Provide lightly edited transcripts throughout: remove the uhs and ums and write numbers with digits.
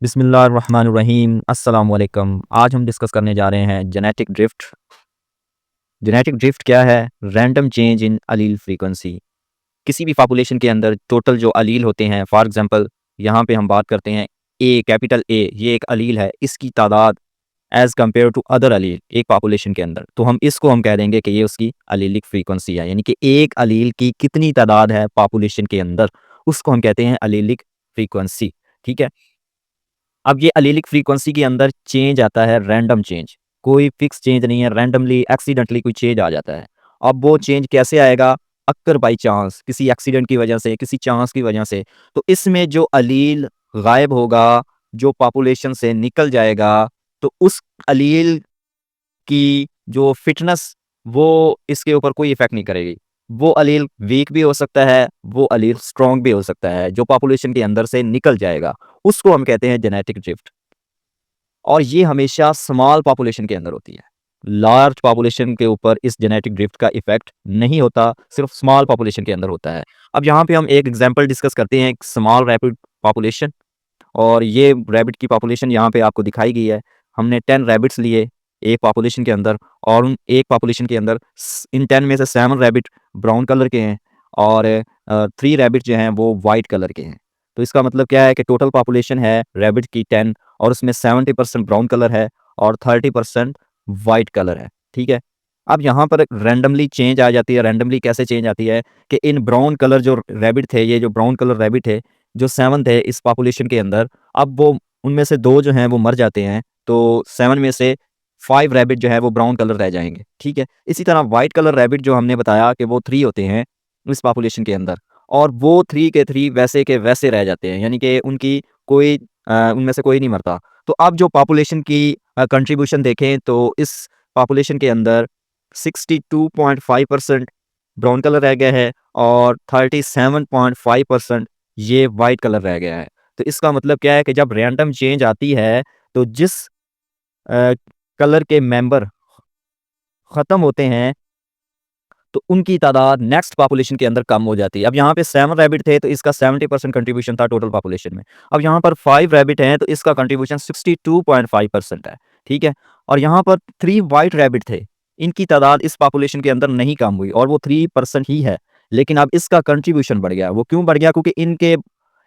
बिस्मिल्लाहिर्रहमानिर्रहीम अस्सलाम वालेकुम। आज हम डिस्कस करने जा रहे हैं जेनेटिक ड्रिफ्ट। जेनेटिक ड्रिफ्ट क्या है? Random change in allele frequency. किसी भी पॉपुलेशन के अंदर टोटल जो अलील होते हैं, फॉर एग्जांपल यहाँ पे हम बात करते हैं ए, कैपिटल ए, ये एक अलील है, इसकी तादाद एज़ कम्पेयर टू अदर अलील एक पॉपुलेशन के अंदर, तो हम कह देंगे कि ये उसकी अलीलिक फ्रीक्वेंसी है। यानी कि एक अलील की कितनी तादाद है पॉपुलेशन के अंदर, उसको हम कहते हैं अलीलिक फ्रीक्वेंसी। ठीक है। अब ये अलीलिक फ्रीक्वेंसी के अंदर चेंज आता है रैंडम चेंज, कोई फिक्स चेंज नहीं है, रैंडमली एक्सीडेंटली कोई चेंज आ जाता है। अब वो चेंज कैसे आएगा? अक्कर बाई चांस, किसी एक्सीडेंट की वजह से, किसी चांस की वजह से। तो इसमें जो अलील गायब होगा, जो पॉपुलेशन से निकल जाएगा, तो उस अलील की जो फिटनेस, वो इसके ऊपर कोई इफेक्ट नहीं करेगी। वो अलील वीक भी हो सकता है, वो अलील स्ट्रॉन्ग भी हो सकता है, जो पॉपुलेशन के अंदर से निकल जाएगा, उसको हम कहते हैं जेनेटिक ड्रिफ्ट। और ये हमेशा स्मॉल पॉपुलेशन के अंदर होती है। लार्ज पॉपुलेशन के ऊपर इस जेनेटिक ड्रिफ्ट का इफेक्ट नहीं होता, सिर्फ स्मॉल पॉपुलेशन के अंदर होता है। अब यहाँ पे हम एक एग्जांपल डिस्कस करते हैं, एक स्मॉल रैपिड पॉपुलेशन। और ये रैबिट की पॉपुलेशन यहाँ पे आपको दिखाई गई है। हमने 10 रैबिट्स लिए एक पॉपुलेशन के अंदर, और उन एक पॉपुलेशन के अंदर इन 10 में से 7 रैबिट ब्राउन कलर के हैं, और 3 रैबिट जो हैं वो वाइट कलर के हैं। तो इसका मतलब क्या है कि टोटल पॉपुलेशन है रैबिट की 10, और उसमें 70% ब्राउन कलर है और 30% वाइट कलर है। ठीक है। अब यहाँ पर रैंडमली चेंज आ जाती है। रैंडमली कैसे चेंज आती है कि इन ब्राउन कलर जो रैबिट थे, ये जो ब्राउन कलर रैबिट है, जो 7 थे इस पॉपुलेशन के अंदर, अब वो उनमें से 2 जो हैं वो मर जाते हैं, तो 7 में से 5 रैबिट जो है वो ब्राउन कलर रह जाएँगे। ठीक है। इसी तरह व्हाइट कलर रैबिट जो हमने बताया कि वो 3 होते हैं इस पॉपुलेशन के अंदर, और वो 3 के 3 वैसे के वैसे रह जाते हैं, यानी कि उनकी कोई उनमें से कोई नहीं मरता। तो अब जो पॉपुलेशन की कंट्रीब्यूशन देखें, तो इस पॉपुलेशन के अंदर 62.5% ब्राउन कलर रह गया है, और 37.5% ये वाइट कलर रह गया है। तो इसका मतलब क्या है कि जब रैंडम चेंज आती है, तो जिस अ, कलर के मेंबर ख़त्म होते हैं, तो उनकी तादाद नेक्स्ट पॉपुलेशन के अंदर कम हो जाती है। अब यहाँ पे 7 रैबिट थे, तो इसका 70% कंट्रीब्यूशन था टोटल पॉपुलेशन में। अब यहाँ पर 5 रैबिट हैं, तो इसका कंट्रीब्यूशन 62.5% है। ठीक है। और यहाँ पर 3 व्हाइट रैबिट थे, इनकी तादाद इस पॉपुलेशन के अंदर नहीं कम हुई, और वो 3% ही है। लेकिन अब इसका कंट्रीब्यूशन बढ़ गया। वो क्यों बढ़ गया? क्योंकि इनके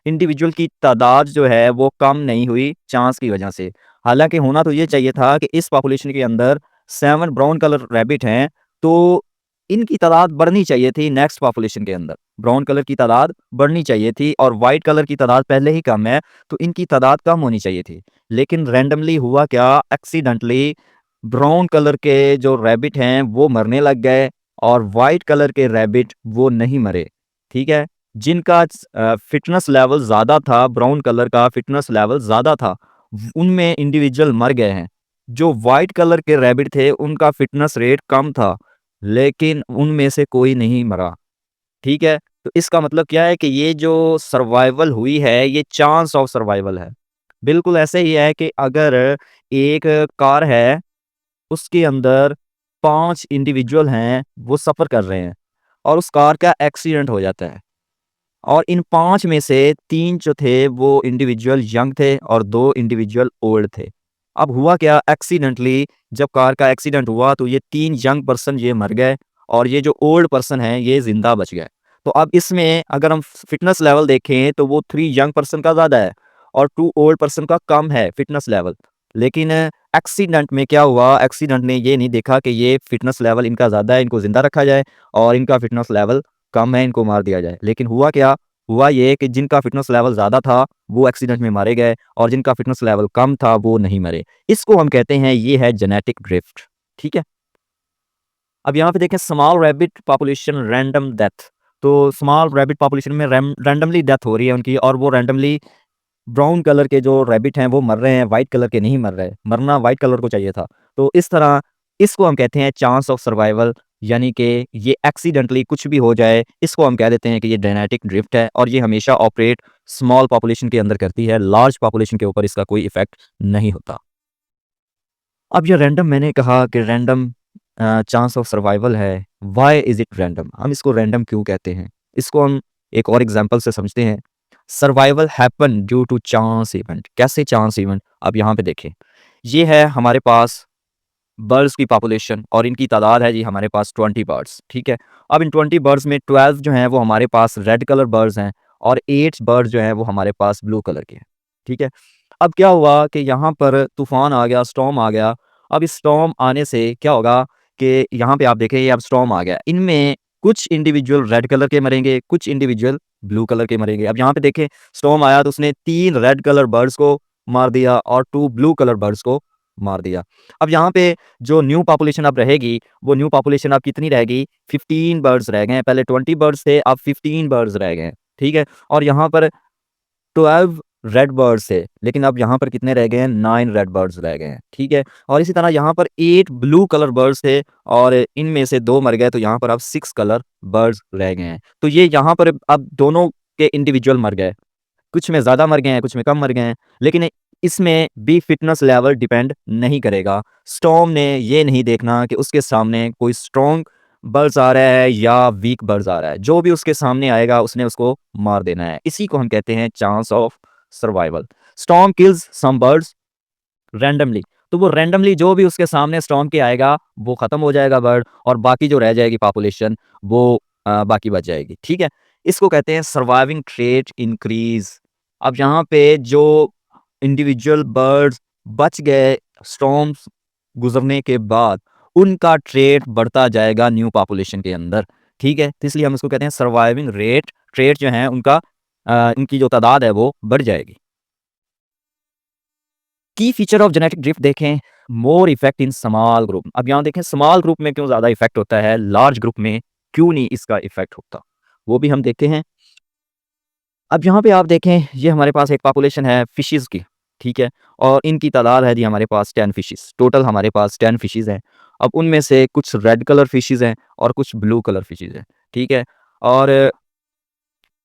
इंडिविजुअल की तादाद जो है वो कम नहीं हुई चांस की वजह से। हालाँकि होना तो ये चाहिए था कि इस पॉपुलेशन के अंदर 7 ब्राउन कलर रैबिट हैं, तो इनकी तादाद बढ़नी चाहिए थी नेक्स्ट पॉपुलेशन के अंदर। ब्राउन कलर की तादाद बढ़नी चाहिए थी, और व्हाइट कलर की तादाद पहले ही कम है, तो इनकी तादाद कम होनी चाहिए थी। लेकिन रैंडमली हुआ क्या? एक्सीडेंटली ब्राउन कलर के जो रैबिट हैं वो मरने लग गए, और व्हाइट कलर के रैबिट वो नहीं मरे। ठीक है। जिनका फिटनेस लेवल ज़्यादा था, ब्राउन कलर का फिटनेस लेवल ज़्यादा था, उनमें इंडिविजुअल मर गए हैं। जो व्हाइट कलर के रैबिट थे, उनका फिटनेस रेट कम था, लेकिन उनमें से कोई नहीं मरा। ठीक है। तो इसका मतलब क्या है कि ये जो सर्वाइवल हुई है, ये चांस ऑफ सर्वाइवल है। बिल्कुल ऐसे ही है कि अगर एक कार है, उसके अंदर 5 इंडिविजुअल हैं, वो सफ़र कर रहे हैं, और उस कार का एक्सीडेंट हो जाता है, और इन 5 में से 3 जो थे वो इंडिविजुअल यंग थे, और 2 इंडिविजुअल ओल्ड थे। अब हुआ क्या? एक्सीडेंटली जब कार का एक्सीडेंट हुआ, तो ये 3 यंग पर्सन ये मर गए, और ये जो ओल्ड पर्सन है ये ज़िंदा बच गए। तो अब इसमें अगर हम फिटनेस लेवल देखें, तो वो 3 यंग पर्सन का ज़्यादा है, और 2 ओल्ड पर्सन का कम है फिटनेस लेवल। लेकिन एक्सीडेंट में क्या हुआ? एक्सीडेंट ने ये नहीं देखा कि ये फिटनेस लेवल इनका ज़्यादा है, इनको ज़िंदा रखा जाए, और इनका फिटनेस लेवल कम है, इनको मार दिया जाए। लेकिन हुआ क्या? हुआ ये कि जिनका फिटनेस लेवल ज़्यादा था, वो एक्सीडेंट में मारे गए, और जिनका फिटनेस लेवल कम था, वो नहीं मरे। इसको हम कहते हैं, ये है जेनेटिक ड्रिफ्ट। ठीक है। अब यहाँ पे देखें, small rabbit population random death. तो स्मॉल रैबिट पॉपुलेशन में रैंडमली डेथ हो रही है उनकी, और वो रैंडमली ब्राउन कलर के जो रैबिट हैं वो मर रहे हैं, व्हाइट कलर के नहीं मर रहे। मरना व्हाइट कलर को चाहिए था। तो इस तरह इसको हम कहते हैं चांस ऑफ सर्वाइवल, यानी कि ये एक्सीडेंटली कुछ भी हो जाए, इसको हम कह देते हैं कि ये जेनेटिक ड्रिफ्ट है, और ये हमेशा ऑपरेट स्मॉल पॉपुलेशन के अंदर करती है। लार्ज पॉपुलेशन के ऊपर इसका कोई इफेक्ट नहीं होता। अब ये रैंडम, मैंने कहा कि रैंडम चांस ऑफ सर्वाइवल है। Why is it random? हम इसको रैंडम क्यों कहते हैं? इसको हम एक और एग्जांपल से समझते हैं। Survival happen due to chance event. कैसे चांस इवेंट? अब यहाँ पे देखें, ये है हमारे पास बर्ड्स की पॉपुलेशन और इनकी तादाद है जी हमारे पास 20 बर्ड्स, ठीक है। अब इन 20 बर्ड्स में 12 जो हैं वो हमारे पास रेड कलर बर्ड्स हैं और 8 बर्ड्स जो हैं वो हमारे पास ब्लू कलर के हैं, ठीक है। अब क्या हुआ कि यहाँ पर तूफान आ गया, स्टॉर्म आ गया। अब इस स्टॉर्म आने से क्या होगा कि यहाँ पे आप देखें, ये अब स्टॉर्म आ गया, इनमें कुछ इंडिविजुअल रेड कलर के मरेंगे, कुछ इंडिविजुअल ब्लू कलर के मरेंगे। अब यहाँ पे देखें, स्टॉर्म आया तो उसने 3 रेड कलर बर्ड्स को मार दिया और 2 ब्लू कलर बर्ड्स को मार दिया। अब यहाँ पे जो न्यू पॉपुलेशन अब रहेगी, वो न्यू पॉपुलेशन अब कितनी रहेगी? 15 बर्ड्स रह गए हैं। पहले 20 बर्ड्स थे, अब 15 बर्ड्स रह गए हैं, ठीक है। और यहाँ पर 12 रेड बर्ड्स थे, लेकिन अब यहाँ पर कितने रह गए हैं? 9 रेड बर्ड्स रह गए हैं, ठीक है। और इसी तरह यहाँ पर 8 ब्लू कलर बर्ड्स थे और इनमें से 2 मर गए, तो यहाँ पर अब 6 कलर बर्ड्स रह गए हैं। तो ये यहाँ पर अब दोनों के इंडिविजुअल मर गए, कुछ में ज़्यादा मर गए हैं, कुछ में कम मर गए हैं, लेकिन इसमें भी फिटनेस लेवल डिपेंड नहीं करेगा। स्टॉर्म ने ये नहीं देखना कि उसके सामने कोई स्ट्रॉन्ग बर्ड्स आ रहा है या वीक बर्ड्स आ रहा है, जो भी उसके सामने आएगा उसने उसको मार देना है। इसी को हम कहते हैं chance of survival. Storm kills some birds randomly, तो वो रैंडमली जो भी उसके सामने स्टॉर्म के आएगा वो खत्म हो जाएगा बर्ड, और बाकी जो रह जाएगी पॉपुलेशन वो बाकी बच जाएगी, ठीक है। इसको कहते हैं सर्वाइविंग ट्रेट इंक्रीज। अब यहाँ पे जो इंडिविजुअल बर्ड्स बच गए स्टॉर्म्स गुजरने के बाद, उनका ट्रेट बढ़ता जाएगा न्यू पॉपुलेशन के अंदर, ठीक है। तो इसलिए हम इसको कहते हैं सर्वाइविंग रेट, ट्रेट जो है उनका इनकी जो तादाद है वो बढ़ जाएगी। की फीचर ऑफ जेनेटिक ड्रिफ्ट देखें, मोर इफेक्ट इन स्मॉल ग्रुप। अब यहाँ देखें स्मॉल ग्रुप में क्यों ज़्यादा इफेक्ट होता है, लार्ज ग्रुप में क्यों नहीं इसका इफेक्ट होता, वो भी हम देखते हैं। अब यहाँ पे आप देखें, ये हमारे पास एक पॉपुलेशन है फिशेस की, ठीक है। और इनकी तादाद है जी हमारे पास 10 फिशेस, टोटल हमारे पास 10 फिशेस हैं। अब उनमें से कुछ रेड कलर फिशेस हैं और कुछ ब्लू कलर फिशेस हैं, ठीक है। और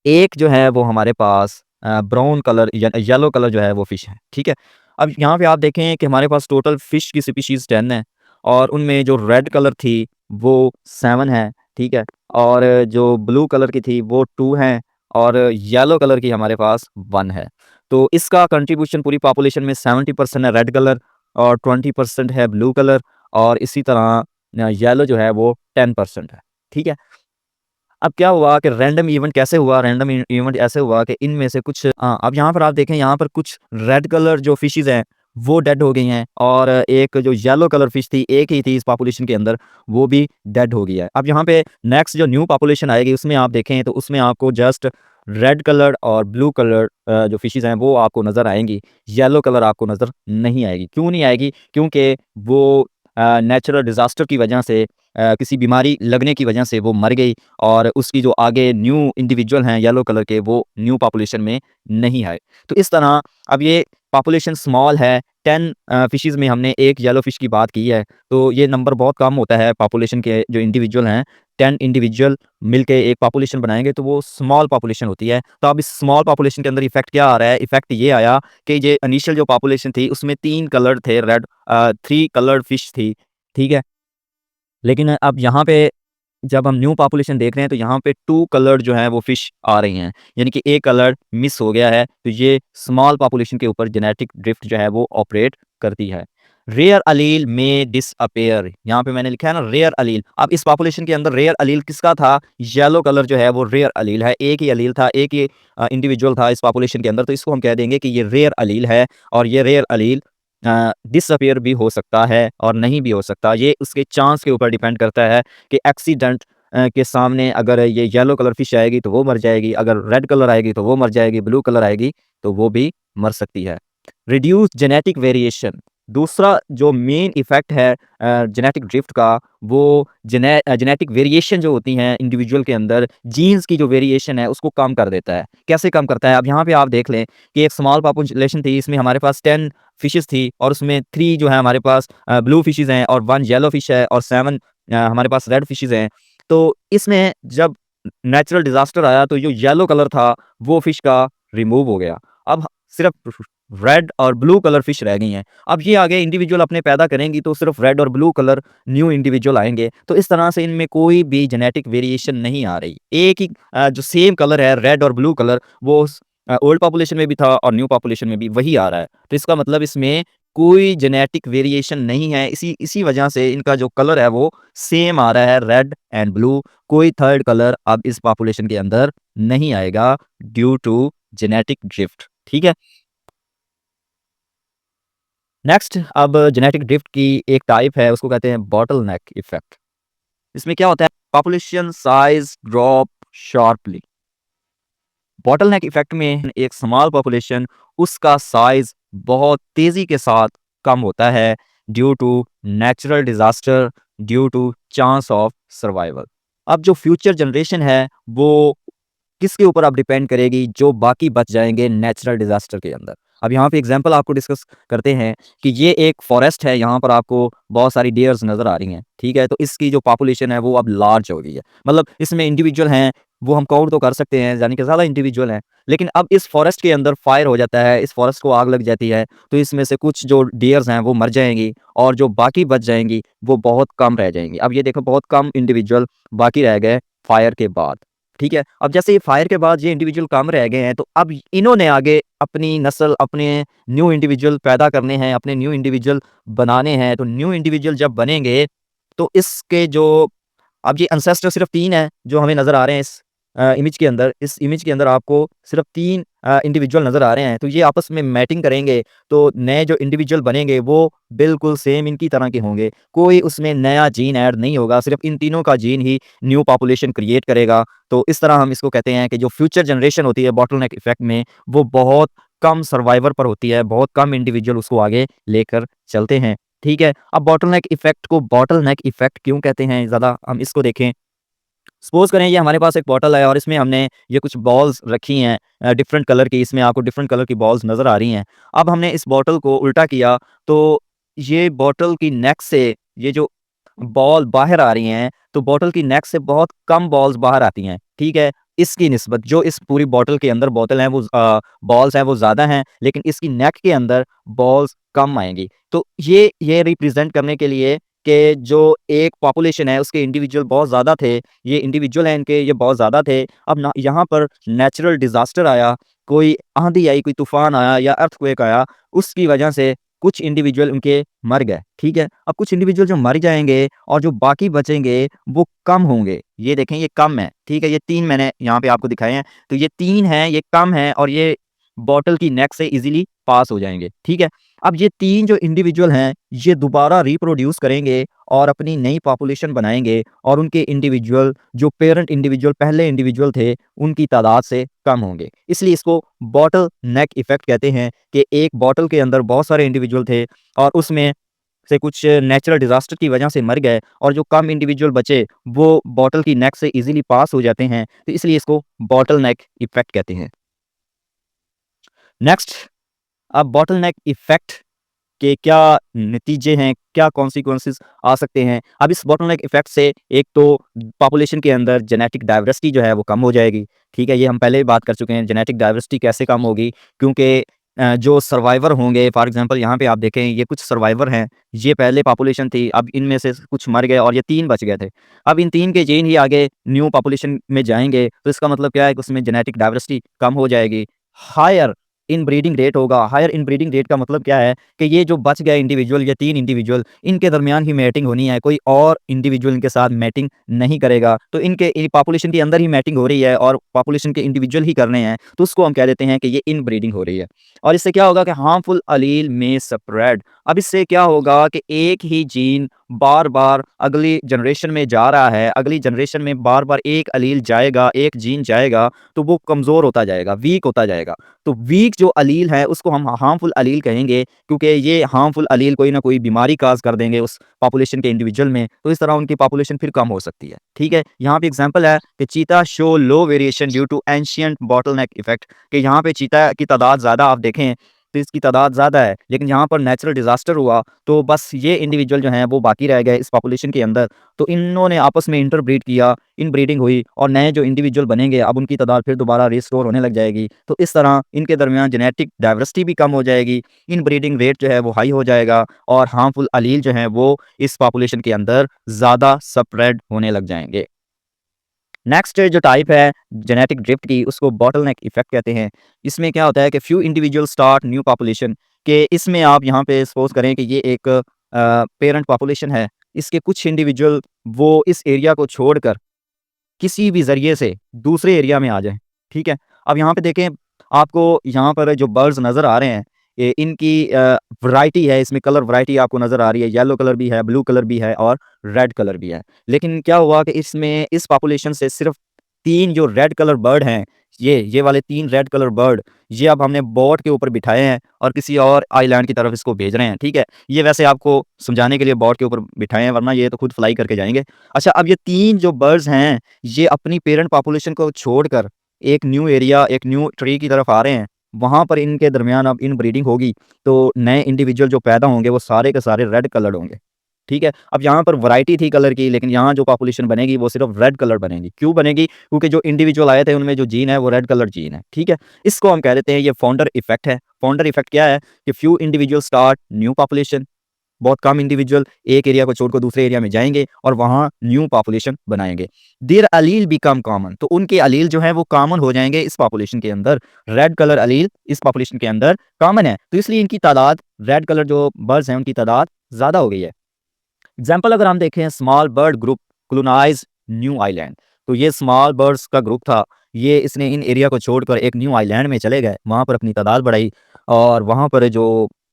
एक जो है वो हमारे पास ब्राउन कलर या येलो कलर जो है वो फ़िश है, ठीक है। अब यहाँ पे आप देखें कि हमारे पास टोटल फ़िश की स्पीशीज़ 10 है और उनमें जो रेड कलर थी वो 7 है, ठीक है। और जो ब्लू कलर की थी वो 2 हैं और येलो कलर की हमारे पास 1 है। तो इसका कंट्रीब्यूशन पूरी पॉपुलेशन में 70% है रेड कलर और 20% है ब्लू कलर, और इसी तरह येलो जो है वो 10% है, ठीक है। अब क्या हुआ कि रैंडम इवेंट कैसे हुआ? रैंडम इवेंट ऐसे हुआ कि इनमें से कुछ अब यहाँ पर आप देखें, यहाँ पर कुछ रेड कलर जो फिशेज़ हैं वो डेड हो गई हैं और एक जो येलो कलर फिश थी, एक ही थी इस पॉपुलेशन के अंदर, वो भी डेड हो गई है। अब यहाँ पे नेक्स्ट जो न्यू पॉपुलेशन आएगी उसमें आप देखें तो उसमें आपको जस्ट रेड कलर और ब्लू कलर जो फिशेज़ हैं वो आपको नज़र आएंगी, येलो कलर आपको नज़र नहीं आएगी। क्यों नहीं आएगी? क्योंकि वो नेचुरल डिज़ास्टर की वजह से किसी बीमारी लगने की वजह से वो मर गई और उसकी जो आगे न्यू इंडिविजुअल हैं येलो कलर के वो न्यू पॉपुलेशन में नहीं आए। तो इस तरह अब ये पॉपुलेशन स्मॉल है, 10 फिशेज़ में हमने एक येलो फिश की बात की है, तो ये नंबर बहुत कम होता है पॉपुलेशन के जो इंडिविजुअल हैं। 10 इंडिविजुअल मिलके एक पॉपुलेशन बनाएंगे तो वो स्मॉल पॉपुलेशन होती है। तो अब इस स्मॉल पॉपुलेशन के अंदर इफेक्ट क्या आ रहा है? इफेक्ट ये आया कि ये इनिशियल जो पॉपुलेशन थी उसमें 3 कलर थे, रेड 3 कलर्ड फिश थी, ठीक है। लेकिन अब यहाँ पे जब हम न्यू पॉपुलेशन देख रहे हैं तो यहाँ पे 2 कलर्ड जो है वो फिश आ रही हैं, यानी कि एक कलर मिस हो गया है। तो ये स्मॉल पॉपुलेशन के ऊपर जेनेटिक ड्रिफ्ट जो है वो ऑपरेट करती है। रेयर अलील में डिसअपेयर, यहाँ पे मैंने लिखा है ना रेयर अलील। अब इस पॉपुलेशन के अंदर रेयर अलील किसका था? येलो कलर जो है वो रेयर अलील है, एक ही अलील था, एक ही इंडिविजुअल था इस पॉपुलेशन के अंदर, तो इसको हम कह देंगे कि ये रेयर अलील है। और ये रेयर अलील डिसअपियर भी हो सकता है और नहीं भी हो सकता, ये उसके चांस के ऊपर डिपेंड करता है कि एक्सीडेंट के सामने अगर ये येलो कलर फिश आएगी तो वो मर जाएगी, अगर रेड कलर आएगी तो वो मर जाएगी, ब्लू कलर आएगी तो वो भी मर सकती है। रिड्यूस जेनेटिक वेरिएशन, दूसरा जो मेन इफेक्ट है जेनेटिक ड्रिफ्ट का, वो जेनेटिक वेरिएशन जो होती हैं इंडिविजुअल के अंदर, जीन्स की जो वेरिएशन है उसको कम कर देता है। कैसे कम करता है? अब यहाँ पे आप देख लें कि एक स्मॉल पॉपुलेशन थी, इसमें हमारे पास 10 फिशेस थी और उसमें 3 जो है हमारे पास ब्लू फिशेस हैं और 1 येलो फिश है और 7 हमारे पास रेड फिशेस हैं। तो इसमें जब नेचुरल डिजास्टर आया तो जो येलो कलर था वो फिश का रिमूव हो गया, अब सिर्फ रेड और ब्लू कलर फिश रह गई हैं। अब ये आगे इंडिविजुअल अपने पैदा करेंगी तो सिर्फ रेड और ब्लू कलर न्यू इंडिविजुअल आएंगे, तो इस तरह से इनमें कोई भी जेनेटिक वेरिएशन नहीं आ रही। एक ही जो सेम कलर है रेड और ब्लू कलर, वो ओल्ड पॉपुलेशन में भी था और न्यू पॉपुलेशन में भी वही आ रहा है। तो इसका मतलब इसमें कोई जेनेटिक वेरिएशन नहीं है। इसी इसी वजह से इनका जो कलर है वो सेम आ रहा है, रेड एंड ब्लू। कोई थर्ड कलर अब इस पॉपुलेशन के अंदर नहीं आएगा ड्यू टू जेनेटिक ड्रिफ्ट। ठीक है। नेक्स्ट, अब जेनेटिक ड्रिफ्ट की एक टाइप है, उसको कहते हैं बॉटलनेक इफेक्ट। इसमें क्या होता है, population size drop sharply. Bottleneck effect में एक स्मॉल पॉपुलेशन, उसका साइज बहुत तेजी के साथ कम होता है due to natural disaster, due to chance of survival. अब जो फ्यूचर जनरेशन है वो किसके ऊपर अब डिपेंड करेगी, जो बाकी बच जाएंगे नेचुरल डिजास्टर के अंदर। अब यहाँ पे एग्जांपल आपको डिस्कस करते हैं कि ये एक फॉरेस्ट है, यहाँ पर आपको बहुत सारी डियर्स नजर आ रही हैं। ठीक है, तो इसकी जो पॉपुलेशन है वो अब लार्ज हो गई है, मतलब इसमें इंडिविजुअल हैं वो हम काउंट तो कर सकते हैं, यानी कि ज़्यादा इंडिविजुअल हैं। लेकिन अब इस फॉरेस्ट के अंदर फायर हो जाता है, इस फॉरेस्ट को आग लग जाती है, तो इसमें से कुछ जो डियर्स हैं वो मर जाएंगी और जो बाकी बच जाएंगी वो बहुत कम रह जाएंगी। अब ये देखो, बहुत कम इंडिविजुअल बाकी रह गए फायर के बाद। ठीक है, अब जैसे ये फायर के बाद ये इंडिविजुअल कम रह गए हैं, तो अब इन्होंने आगे अपनी नस्ल, अपने न्यू इंडिविजुअल पैदा करने हैं, अपने न्यू इंडिविजुअल बनाने हैं। तो न्यू इंडिविजुअल जब बनेंगे तो इसके जो, अब ये एंसेस्टर सिर्फ 3 हैं जो हमें नज़र आ रहे हैं इस इमेज के अंदर। इस इमेज के अंदर आपको सिर्फ 3 इंडिविजुअल नज़र आ रहे हैं। तो ये आपस में मैटिंग करेंगे, तो नए जो इंडिविजुअल बनेंगे वो बिल्कुल सेम इनकी तरह के होंगे। कोई उसमें नया जीन ऐड नहीं होगा, सिर्फ इन तीनों का जीन ही न्यू पॉपुलेशन क्रिएट करेगा। तो इस तरह हम इसको कहते हैं कि जो फ्यूचर जनरेशन होती है बॉटलनेक इफेक्ट में, वो बहुत कम सर्वाइवर पर होती है, बहुत कम इंडिविजुअल उसको आगे लेकर चलते हैं। ठीक है, अब बॉटलनेक इफेक्ट को बॉटलनेक इफेक्ट क्यों कहते हैं, ज़्यादा हम इसको देखें। सपोज करें ये हमारे पास एक बॉटल है और इसमें हमने ये कुछ बॉल्स रखी हैं डिफरेंट कलर की, इसमें आपको डिफरेंट कलर की बॉल्स नज़र आ रही हैं। अब हमने इस बॉटल को उल्टा किया, तो ये बॉटल की नेक से ये जो बॉल बाहर आ रही हैं, तो बॉटल की नेक से बहुत कम बॉल्स बाहर आती हैं। ठीक है, इसकी निस्बत जो इस पूरी बॉटल के अंदर बॉटल हैं वो बॉल्स हैं वो ज़्यादा हैं, लेकिन इसकी नेक के अंदर बॉल्स कम आएंगी। तो ये रिप्रेजेंट करने के लिए कि जो एक पॉपुलेशन है उसके इंडिविजुअल बहुत ज़्यादा थे, ये इंडिविजुअल हैं इनके, ये बहुत ज़्यादा थे। अब ना यहाँ पर नेचुरल डिज़ास्टर आया, कोई आंधी आई, कोई तूफान आया या अर्थक्वेक आया, उसकी वजह से कुछ इंडिविजुअल उनके मर गए। ठीक है, अब कुछ इंडिविजुअल जो मर जाएंगे और जो बाकी बचेंगे वो कम होंगे। ये देखें, ये कम है। ठीक है, ये 3 मैंने यहाँ पे आपको दिखाए हैं, तो ये 3 हैं, ये कम है और ये बॉटल की नेक से इजीली पास हो जाएंगे। ठीक है, अब ये 3 जो इंडिविजुअल हैं ये दोबारा रिप्रोड्यूस करेंगे और अपनी नई पॉपुलेशन बनाएंगे, और उनके इंडिविजुअल जो पेरेंट इंडिविजुअल पहले इंडिविजुअल थे उनकी तादाद से कम होंगे। इसलिए इसको बॉटल नेक इफेक्ट कहते हैं कि एक बॉटल के अंदर बहुत सारे इंडिविजुअल थे और उसमें से कुछ नेचुरल डिजास्टर की वजह से मर गए, और जो कम इंडिविजुअल बचे वो बॉटल की नेक से इजीली पास हो जाते हैं। तो इसलिए इसको बॉटल नेक इफेक्ट कहते हैं। नेक्स्ट, अब बॉटलनेक इफेक्ट के क्या नतीजे हैं, क्या कॉन्सिक्वेंसेस आ सकते हैं। अब इस बॉटलनेक इफेक्ट से एक तो पॉपुलेशन के अंदर जेनेटिक डाइवर्सिटी जो है वो कम हो जाएगी। ठीक है, ये हम पहले ही बात कर चुके हैं, जेनेटिक डाइवर्सिटी कैसे कम होगी, क्योंकि जो सर्वाइवर होंगे, फॉर एग्जांपल यहाँ पे आप देखें ये कुछ सर्वाइवर हैं, ये पहले पॉपुलेशन थी, अब इनमें से कुछ मर गए और ये 3 बच गए थे। अब इन 3 के जीन ही आगे न्यू पॉपुलेशन में जाएंगे, तो इसका मतलब क्या है कि उसमें जेनेटिक डाइवर्सिटी कम हो जाएगी। हायर इनब्रीडिंग रेट होगा। हायर इनब्रीडिंग रेट का मतलब क्या है कि ये जो बच गए इंडिविजुअल, ये 3 इंडिविजुअल, इनके दरमियान ही मैटिंग होनी है, कोई और इंडिविजुअल इनके साथ मैटिंग नहीं करेगा। तो इनके पॉपुलेशन के अंदर ही मैटिंग हो रही है और पॉपुलेशन के इंडिविजुअल ही करने हैं, तो उसको हम कह देते हैं कि ये इनब्रीडिंग हो रही है। और इससे क्या होगा कि हार्मफुल अलील में स्प्रेड। अब इससे क्या होगा कि एक ही जीन बार बार अगली जनरेशन में जा रहा है, अगली जनरेशन में बार बार एक अलील जाएगा, एक जीन जाएगा, तो वो कमज़ोर होता जाएगा, वीक होता जाएगा। तो वीक जो अलील है उसको हम हार्मफुल अलील कहेंगे, क्योंकि ये हार्मफुल अलील कोई ना कोई बीमारी काज कर देंगे उस पॉपुलेशन के इंडिविजुअल में, तो इस तरह उनकी पॉपुलेशन फिर कम हो सकती है। ठीक है, यहाँ पे एग्जांपल है कि cheetah show low variation due to ancient bottleneck effect, कि यहाँ पे चीता की तादाद ज़्यादा आप देखें तो इसकी तादाद ज़्यादा है, लेकिन यहाँ पर नेचुरल डिजास्टर हुआ तो बस ये इंडिविजुअल जो हैं वो बाकी रह गए इस पॉपुलेशन के अंदर। तो इन्होंने आपस में इंटरब्रीड किया, इनब्रीडिंग हुई और नए जो इंडिविजुअल बनेंगे अब उनकी तादाद फिर दोबारा रिस्टोर होने लग जाएगी। तो इस तरह इनके दरमियान जेनेटिक डाइवर्सिटी भी कम हो जाएगी, इनब्रीडिंग रेट जो है वो हाई हो जाएगा और हार्मफुल अलील जो हैं वो इस पॉपुलेशन के अंदर ज़्यादा स्प्रेड होने लग जाएंगे। नेक्स्ट जो टाइप है जेनेटिक ड्रिफ्ट की, उसको बॉटलनेक इफेक्ट कहते हैं। इसमें क्या होता है कि few individual start new population, के इसमें आप यहाँ पे सपोज करें कि ये एक पेरेंट पॉपुलेशन है, इसके कुछ इंडिविजुअल वो इस एरिया को छोड़कर किसी भी ज़रिए से दूसरे एरिया में आ जाएँ, ठीक है? अब यहाँ पे देखें, आपको यहाँ पर जो बर्ड्स नज़र आ रहे हैं, ये इनकी वैरायटी है, इसमें कलर वैरायटी आपको नज़र आ रही है, येलो कलर भी है, ब्लू कलर भी है और रेड कलर भी है। लेकिन क्या हुआ कि इसमें इस पॉपुलेशन से सिर्फ़ 3 जो रेड कलर बर्ड हैं, ये वाले 3 रेड कलर बर्ड, ये अब हमने बोट के ऊपर बिठाए हैं और किसी और आइलैंड की तरफ इसको भेज रहे हैं, ठीक है? ये वैसे आपको समझाने के लिए बोट के ऊपर बिठाए हैं, वरना ये तो खुद फ्लाई करके जाएँगे। अच्छा, अब ये 3 जो बर्ड्स हैं, ये अपनी पेरेंट पॉपुलेशन को छोड़कर एक न्यू एरिया, एक न्यू ट्री की तरफ आ रहे हैं। वहाँ पर इनके दरमियान अब इनब्रीडिंग होगी, तो नए इंडिविजुअल जो पैदा होंगे वो सारे के सारे रेड कलर्ड होंगे, ठीक है? अब यहाँ पर वैरायटी थी कलर की, लेकिन यहाँ जो पॉपुलेशन बनेगी वो सिर्फ रेड कलर बनेगी। क्यों बनेगी? क्योंकि जो इंडिविजुअल आए थे उनमें जो जीन है वो रेड कलर जीन है, ठीक है? इसको हम कह देते हैं ये फाउंडर इफेक्ट है। फाउंडर इफेक्ट क्या है कि few individual start new population, बहुत कम इंडिविजुअल एक एरिया को छोड़कर दूसरे एरिया में जाएँगे और वहाँ न्यू पॉपुलेशन बनाएँगे। देयर अलील बिकम कॉमन, तो उनके अलील जो हैं वो कॉमन हो जाएँगे इस पॉपुलेशन के अंदर। रेड कलर अलील इस पॉपुलेशन के अंदर कॉमन है, तो इसलिए इनकी तादाद, रेड कलर जो बर्ड्स हैं उनकी तादाद ज़्यादा हो गई है। एग्जाम्पल अगर हम देखें, small bird group colonise new island, तो ये स्मॉल बर्ड्स का ग्रुप था, ये इसने इन एरिया को छोड़कर एक न्यू आइलैंड में चले गए, वहाँ पर अपनी तादाद बढ़ाई और वहाँ पर जो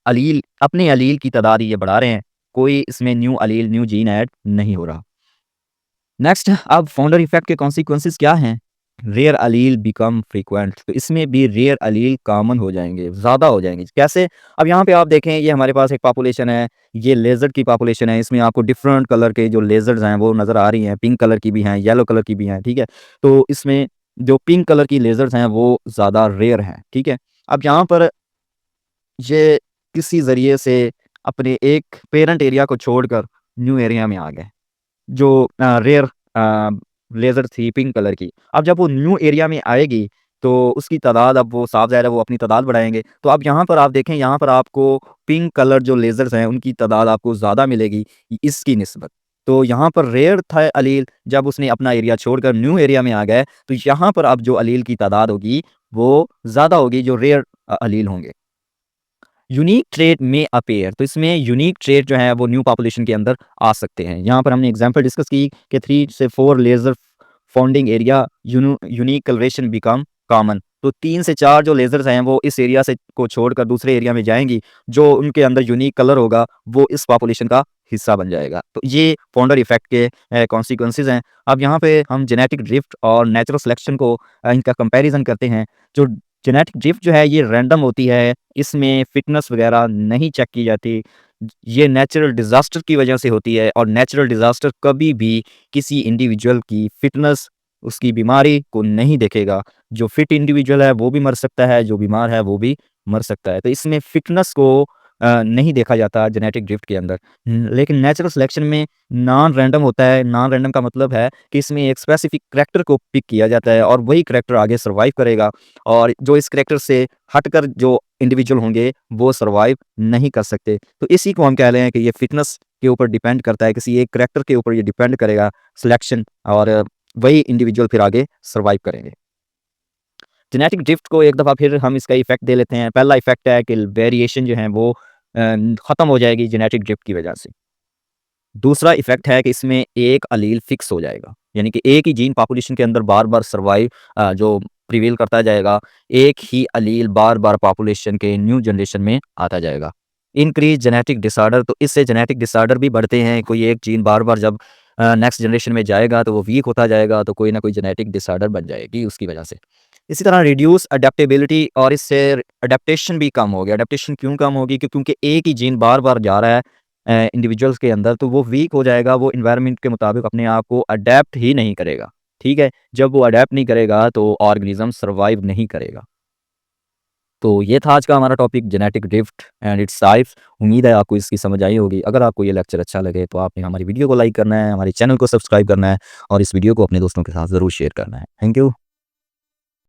अलील, अपने अलील की तादाद ये बढ़ा रहे हैं, कोई इसमें न्यू अलील, न्यू जीन ऐड नहीं हो रहा। नेक्स्ट, अब फाउंडर इफेक्ट के कॉन्सिक्वेंसेस क्या हैं? रेयर अलील बिकम फ्रीक्वेंट, तो इसमें भी रेयर अलील कॉमन हो जाएंगे, ज़्यादा हो जाएंगे। कैसे? अब यहाँ पे आप देखें, ये हमारे पास एक पॉपुलेशन है, ये लेज़र्ड की पॉपुलेशन है, इसमें आपको डिफरेंट कलर के जो लेज़र्ड्स हैं वो नज़र आ रही हैं, पिंक कलर की भी हैं, येलो कलर की भी हैं, ठीक है? तो इसमें जो पिंक कलर की लेज़र्ड्स हैं वो ज़्यादा रेयर हैं, ठीक है? अब यहाँ पर ये किसी ज़रिए से अपने एक पेरेंट एरिया को छोड़कर न्यू एरिया में आ गए। जो रेयर लेज़र थी पिंक कलर की, अब जब वो न्यू एरिया में आएगी, तो उसकी तादाद, अब वो साफ-ज़ाहिर है वो अपनी तादाद बढ़ाएँगे। तो अब यहाँ पर आप देखें, यहाँ पर आपको पिंक कलर जो लेज़र्स हैं उनकी तादाद आपको ज़्यादा मिलेगी इसकी निस्बत। तो यहाँ पर रेयर था अलील, जब उसने अपना एरिया छोड़कर न्यू एरिया में आ गए, तो यहाँ पर अब जो अलील की तादाद होगी वो ज़्यादा होगी, जो रेयर अलील होंगे। यूनिक ट्रेट में अपीयर, तो इसमें यूनिक ट्रेट जो है वो न्यू पॉपुलेशन के अंदर आ सकते हैं। यहाँ पर हमने एग्जांपल डिस्कस की कि 3 से 4 laser founding area unique colouration become common, तो 3 से 4 जो लेज़र्स हैं वो इस एरिया से को छोड़कर दूसरे एरिया में जाएंगी, जो उनके अंदर यूनिक कलर होगा वो इस पॉपुलेशन का हिस्सा बन जाएगा। तो ये फाउंडर इफेक्ट के कॉन्सिक्वेंसेज हैं। अब यहाँ पे हम जेनेटिक ड्रिफ्ट और नेचुरल सिलेक्शन को इनका कंपैरिजन करते हैं। जो जेनेटिक ड्रिफ्ट जो है ये रैंडम होती है, इसमें फ़िटनेस वगैरह नहीं चेक की जाती। ये नेचुरल डिज़ास्टर की वजह से होती है और नेचुरल डिज़ास्टर कभी भी किसी इंडिविजुअल की फ़िटनेस, उसकी बीमारी को नहीं देखेगा। जो फ़िट इंडिविजुअल है वो भी मर सकता है, जो बीमार है वो भी मर सकता है। तो इसमें फ़िटनेस को नहीं देखा जाता जेनेटिक ड्रिफ्ट के अंदर। लेकिन नेचुरल सिलेक्शन में नॉन रैंडम होता है। नॉन रैंडम का मतलब है कि इसमें एक स्पेसिफिक करैक्टर को पिक किया जाता है और वही करैक्टर आगे सर्वाइव करेगा, और जो इस करैक्टर से हटकर जो इंडिविजुअल होंगे वो सर्वाइव नहीं कर सकते। तो इसी को हम कह रहे हैं कि ये फिटनेस के ऊपर डिपेंड करता है, किसी एक करैक्टर के ऊपर ये डिपेंड करेगा सिलेक्शन, और वही इंडिविजुअल फिर आगे सर्वाइव करेंगे। जेनेटिक ड्रिफ्ट को एक दफ़ा फिर हम इसका इफ़ेक्ट दे लेते हैं। पहला इफ़ेक्ट है कि वेरिएशन जो है वो ख़त्म हो जाएगी जेनेटिक ड्रिफ्ट की वजह से। दूसरा इफ़ेक्ट है कि इसमें एक अलील फिक्स हो जाएगा, यानी कि एक ही जीन पॉपुलेशन के अंदर बार-बार सर्वाइव जो प्रिवेल करता जाएगा, एक ही अलील बार-बार पॉपुलेशन के न्यू जनरेशन में आता जाएगा। इंक्रीज़ जेनेटिक डिसऑर्डर, तो इससे जेनेटिक डिसऑर्डर भी बढ़ते हैं। कोई एक जीन बार-बार जब नेक्स्ट जनरेशन में जाएगा तो वो वीक होता जाएगा, तो कोई ना कोई जेनेटिक डिसऑर्डर बन जाएगी उसकी वजह से। इसी तरह रिड्यूस अडैप्टेबिलिटी, और इससे अडैप्टेशन भी कम हो गया। अडैप्टेशन क्यों कम होगी? क्योंकि एक ही जीन बार-बार जा रहा है इंडिविजुअल्स के अंदर, तो वो वीक हो जाएगा, वो एनवायरनमेंट के मुताबिक अपने आप को अडैप्ट ही नहीं करेगा, ठीक है? जब वो अडैप्ट नहीं करेगा तो ऑर्गेनिज़्म सर्वाइव नहीं करेगा। तो ये था आज का हमारा topic, genetic drift and its types. उम्मीद है आपको इसकी समझ आई होगी। अगर आपको ये लेक्चर अच्छा लगे तो आपने हमारी वीडियो को लाइक करना है, हमारे चैनल को सब्सक्राइब करना है और इस वीडियो को अपने दोस्तों के साथ ज़रूर शेयर करना है। Thank you.